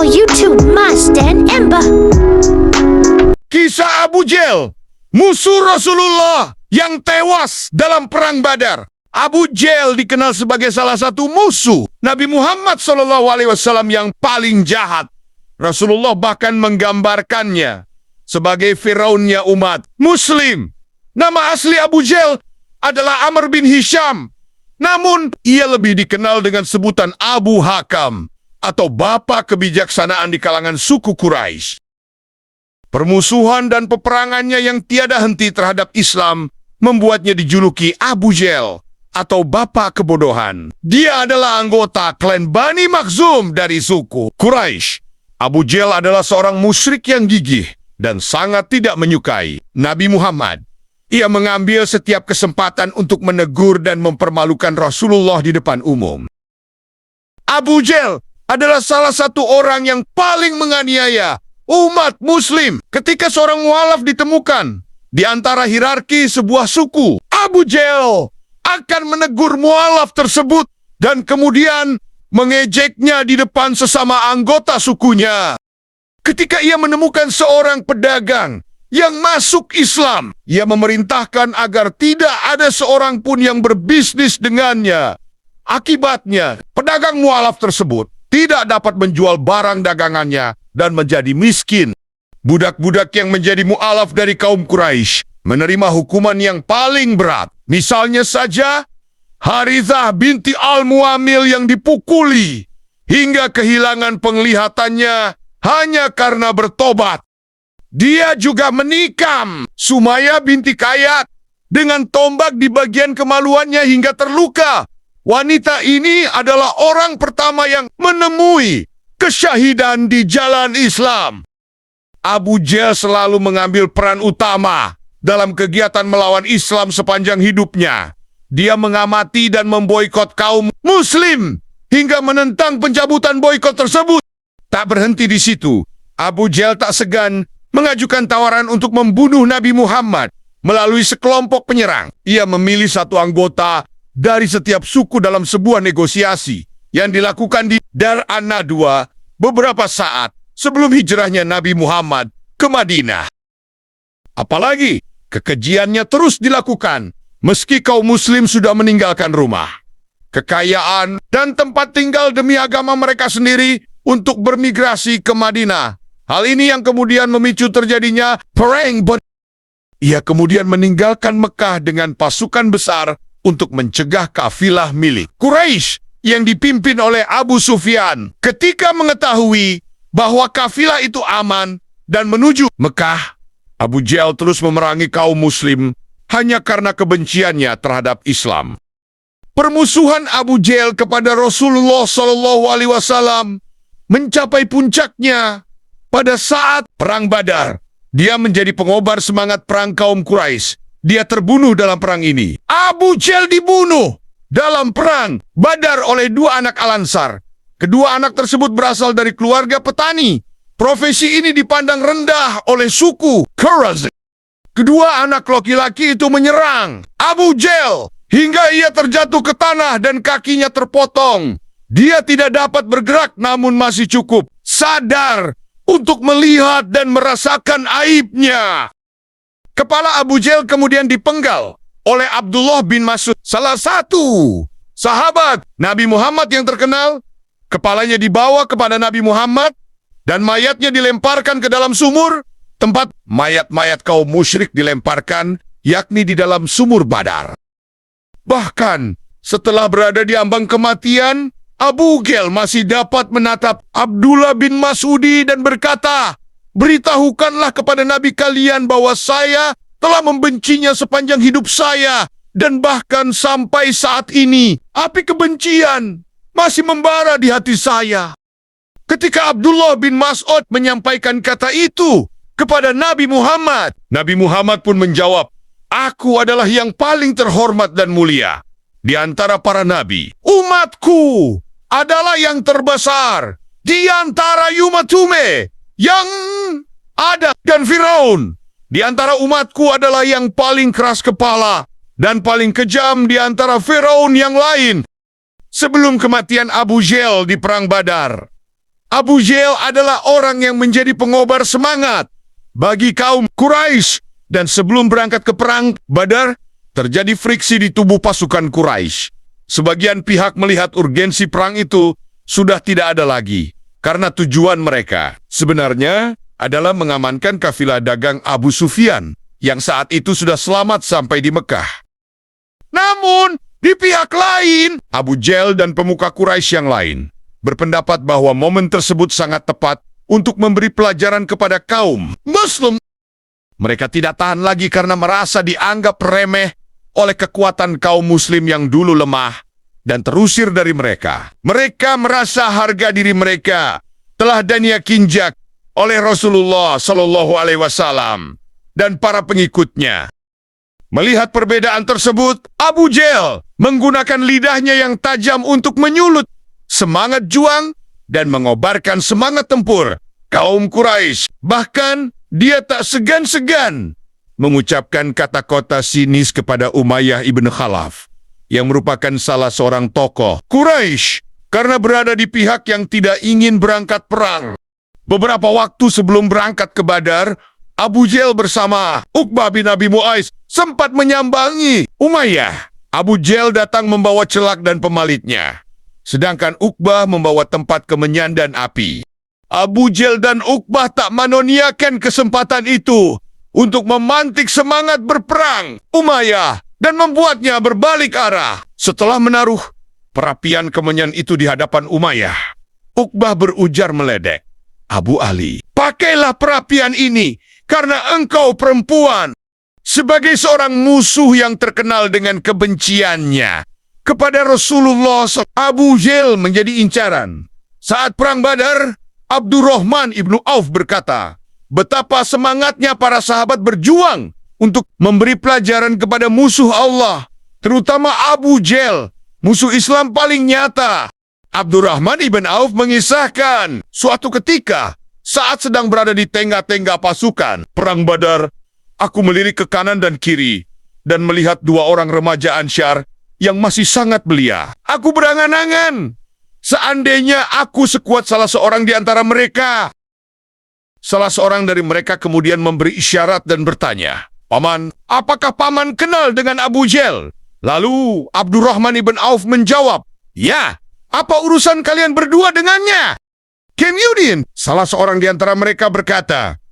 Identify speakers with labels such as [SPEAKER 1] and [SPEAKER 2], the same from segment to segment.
[SPEAKER 1] channel YouTube Mas dan Ember.
[SPEAKER 2] Kisah Abu Jahl, musuh Rasulullah yang tewas dalam Perang Badar. Abu Jahl dikenal sebagai salah satu musuh Nabi Muhammad SAW yang paling jahat. Rasulullah bahkan menggambarkannya sebagai Firaunnya umat Muslim. Nama asli Abu Jahl adalah Amr bin Hisham. Namun, ia lebih dikenal dengan sebutan Abu Hakam atau Bapak Kebijaksanaan di kalangan suku Quraisy. Permusuhan dan peperangannya yang tiada henti terhadap Islam membuatnya dijuluki Abu Jahl atau Bapak Kebodohan. Dia adalah anggota klan Bani Makhzum dari suku Quraisy. Abu Jahl adalah seorang musyrik yang gigih dan sangat tidak menyukai Nabi Muhammad. Ia mengambil setiap kesempatan untuk menegur dan mempermalukan Rasulullah di depan umum. Abu Jahl adalah salah satu orang yang paling menganiaya umat Muslim. Ketika seorang mualaf ditemukan di antara hierarki sebuah suku, Abu Jahl akan menegur mualaf tersebut dan kemudian mengejeknya di depan sesama anggota sukunya. Ketika ia menemukan seorang pedagang yang masuk Islam, ia memerintahkan agar tidak ada seorang pun yang berbisnis dengannya. Akibatnya, pedagang mualaf tersebut tidak dapat menjual barang dagangannya dan menjadi miskin. Budak-budak yang menjadi mualaf dari kaum Quraisy menerima hukuman yang paling berat. Misalnya saja, Harithah binti Al-Muamil yang dipukuli hingga kehilangan penglihatannya hanya karena bertobat. Dia juga menikam Sumayyah binti Kayat dengan tombak di bagian kemaluannya hingga terluka. Wanita ini adalah orang pertama yang menemui kesyahidan di jalan Islam. Abu Jahl selalu mengambil peran utama dalam kegiatan melawan Islam sepanjang hidupnya. Dia mengamati dan memboikot kaum Muslim hingga menentang pencabutan boikot tersebut. Tak berhenti di situ, Abu Jahl tak segan mengajukan tawaran untuk membunuh Nabi Muhammad melalui sekelompok penyerang. Ia memilih satu anggota dari setiap suku dalam sebuah negosiasi yang dilakukan di Dar an-Nadwa beberapa saat sebelum hijrahnya Nabi Muhammad ke Madinah. Apalagi, kekejiannya terus dilakukan meski kaum Muslim sudah meninggalkan rumah, kekayaan, dan tempat tinggal demi agama mereka sendiri untuk bermigrasi ke Madinah. Hal ini yang kemudian memicu terjadinya perang Badar. Ia kemudian meninggalkan Mekah dengan pasukan besar untuk mencegah kafilah milik Quraisy yang dipimpin oleh Abu Sufyan. Ketika mengetahui bahwa kafilah itu aman dan menuju Mekah, Abu Jahl terus memerangi kaum Muslim hanya karena kebenciannya terhadap Islam. Permusuhan Abu Jahl kepada Rasulullah SAW mencapai puncaknya pada saat Perang Badar. Dia menjadi pengobar semangat perang kaum Quraisy. Dia terbunuh dalam perang ini. Abu Jahl dibunuh dalam Perang Badar oleh dua anak Al-Ansar. Kedua anak tersebut berasal dari keluarga petani. Profesi ini dipandang rendah oleh suku Quraisy. Kedua anak laki-laki itu menyerang Abu Jahl hingga ia terjatuh ke tanah dan kakinya terpotong. Dia tidak dapat bergerak namun masih cukup sadar untuk melihat dan merasakan aibnya. Kepala Abu Jahl kemudian dipenggal oleh Abdullah bin Mas'ud, salah satu sahabat Nabi Muhammad yang terkenal. Kepalanya dibawa kepada Nabi Muhammad dan mayatnya dilemparkan ke dalam sumur, tempat mayat-mayat kaum musyrik dilemparkan, yakni di dalam sumur Badar. Bahkan, setelah berada di ambang kematian, Abu Jahl masih dapat menatap Abdullah bin Mas'udi dan berkata, "Beritahukanlah kepada Nabi kalian bahwa saya telah membencinya sepanjang hidup saya, dan bahkan sampai saat ini, api kebencian masih membara di hati saya." Ketika Abdullah bin Mas'ud menyampaikan kata itu kepada Nabi Muhammad, Nabi Muhammad pun menjawab, "Aku adalah yang paling terhormat dan mulia di antara para nabi. Umatku adalah yang terbesar di antara Yumatume yang ada, dan Firaun di antara umatku adalah yang paling keras kepala dan paling kejam di antara Firaun yang lain." Sebelum kematian Abu Jahl di Perang Badar, Abu Jahal adalah orang yang menjadi pengobar semangat bagi kaum Quraisy, dan sebelum berangkat ke perang Badar, terjadi friksi di tubuh pasukan Quraisy. Sebagian pihak melihat urgensi perang itu sudah tidak ada lagi, karena tujuan mereka sebenarnya adalah mengamankan kafilah dagang Abu Sufyan yang saat itu sudah selamat sampai di Mekah. Namun, di pihak lain, Abu Jahal dan pemuka Quraisy yang lain berpendapat bahwa momen tersebut sangat tepat untuk memberi pelajaran kepada kaum Muslim. Mereka tidak tahan lagi karena merasa dianggap remeh oleh kekuatan kaum Muslim yang dulu lemah dan terusir dari mereka. Mereka merasa harga diri mereka telah diinjak oleh Rasulullah Shallallahu Alaihi Wasallam dan para pengikutnya. Melihat perbedaan tersebut, Abu Jahal menggunakan lidahnya yang tajam untuk menyulut semangat juang dan mengobarkan semangat tempur kaum Quraisy. Bahkan, dia tak segan-segan mengucapkan kata-kata sinis kepada Umayyah ibn Khalaf, yang merupakan salah seorang tokoh Quraisy, karena berada di pihak yang tidak ingin berangkat perang. Beberapa waktu sebelum berangkat ke Badar, Abu Jahal bersama Uqbah bin Abi Mu'aiz sempat menyambangi Umayyah. Abu Jahal datang membawa celak dan pemalitnya, sedangkan Uqbah membawa tempat kemenyan dan api. Abu Jahal dan Uqbah tak menoniakan kesempatan itu untuk memantik semangat berperang Umayyah dan membuatnya berbalik arah. Setelah menaruh perapian kemenyan itu di hadapan Umayyah, Uqbah berujar meledek, "Abu Ali, pakailah perapian ini karena engkau perempuan." Sebagai seorang musuh yang terkenal dengan kebenciannya kepada Rasulullah, Abu Jahal menjadi incaran. Saat perang Badar, Abdurrahman ibnu Auf berkata, betapa semangatnya para sahabat berjuang untuk memberi pelajaran kepada musuh Allah, terutama Abu Jahal, musuh Islam paling nyata. Abdurrahman ibn Auf mengisahkan, suatu ketika saat sedang berada di tengah-tengah pasukan perang Badar, aku melirik ke kanan dan kiri dan melihat dua orang remaja Ansyar yang masih sangat belia. Aku berangan-angan, seandainya aku sekuat salah seorang di antara mereka. Salah seorang dari mereka kemudian memberi isyarat dan bertanya, "Paman, apakah paman kenal dengan Abu Jahal?" Lalu Abdurrahman ibn Auf menjawab, "Ya, apa urusan kalian berdua dengannya?" Kemudian salah seorang di antara mereka berkata,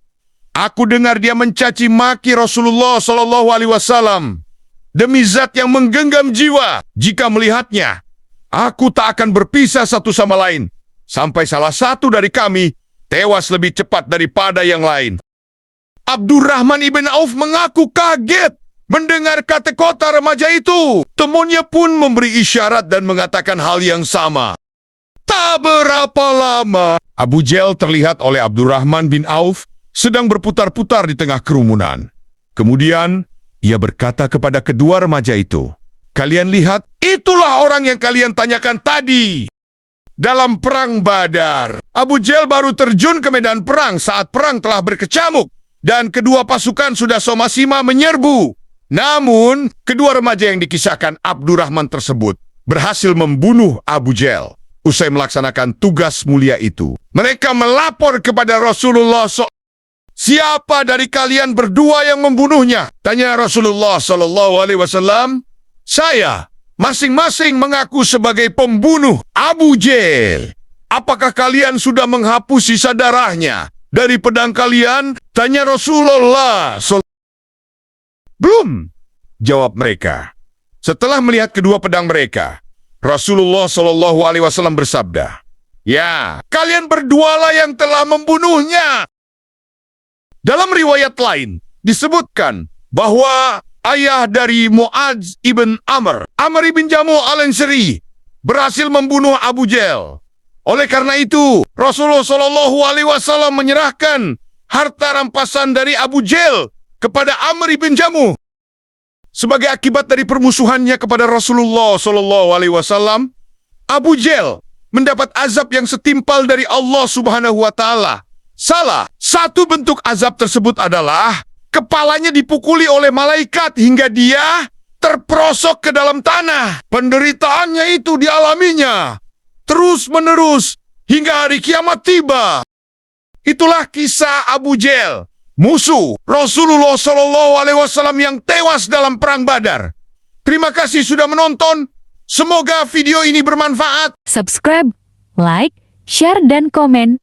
[SPEAKER 2] "Aku dengar dia mencaci maki Rasulullah Shallallahu Alaihi Wasallam. Demi zat yang menggenggam jiwa, jika melihatnya, aku tak akan berpisah satu sama lain, sampai salah satu dari kami tewas lebih cepat daripada yang lain." Abdurrahman ibn Auf mengaku kaget mendengar kata-kata remaja itu. Temannya pun memberi isyarat dan mengatakan hal yang sama. Tak berapa lama, Abu Jahal terlihat oleh Abdurrahman bin Auf sedang berputar-putar di tengah kerumunan. Kemudian, ia berkata kepada kedua remaja itu, "Kalian lihat, itulah orang yang kalian tanyakan tadi. Dalam perang Badar, Abu Jahal baru terjun ke medan perang saat perang telah berkecamuk, dan kedua pasukan sudah soma-sima menyerbu. Namun, kedua remaja yang dikisahkan Abdurrahman tersebut berhasil membunuh Abu Jahal. Usai melaksanakan tugas mulia itu, mereka melapor kepada Rasulullah "Siapa dari kalian berdua yang membunuhnya?" Tanya Rasulullah Shallallahu Alaihi Wasallam. "Saya." Masing-masing mengaku sebagai pembunuh Abu Jahal. "Apakah kalian sudah menghapus sisa darahnya dari pedang kalian?" Tanya Rasulullah. "Belum," jawab mereka. Setelah melihat kedua pedang mereka, Rasulullah Shallallahu Alaihi Wasallam bersabda, "Ya, kalian berdualah yang telah membunuhnya." Dalam riwayat lain, disebutkan bahwa ayah dari Mu'adz ibn Amr, Amr ibn Jamuh al-Ansari, berhasil membunuh Abu Jahal. Oleh karena itu, Rasulullah Shallallahu Alaihi Wasallam menyerahkan harta rampasan dari Abu Jahal kepada Amr ibn Jamuh. Sebagai akibat dari permusuhannya kepada Rasulullah Shallallahu Alaihi Wasallam, Abu Jahal mendapat azab yang setimpal dari Allah Subhanahu Wa Taala. Salah satu bentuk azab tersebut adalah kepalanya dipukuli oleh malaikat hingga dia terperosok ke dalam tanah. Penderitaannya itu dialaminya terus-menerus hingga hari kiamat tiba. Itulah kisah Abu Jahl, musuh Rasulullah Shallallahu Alaihi Wasallam yang tewas dalam perang Badar. Terima kasih sudah menonton. Semoga video ini bermanfaat.
[SPEAKER 3] Subscribe, like, share, dan komen.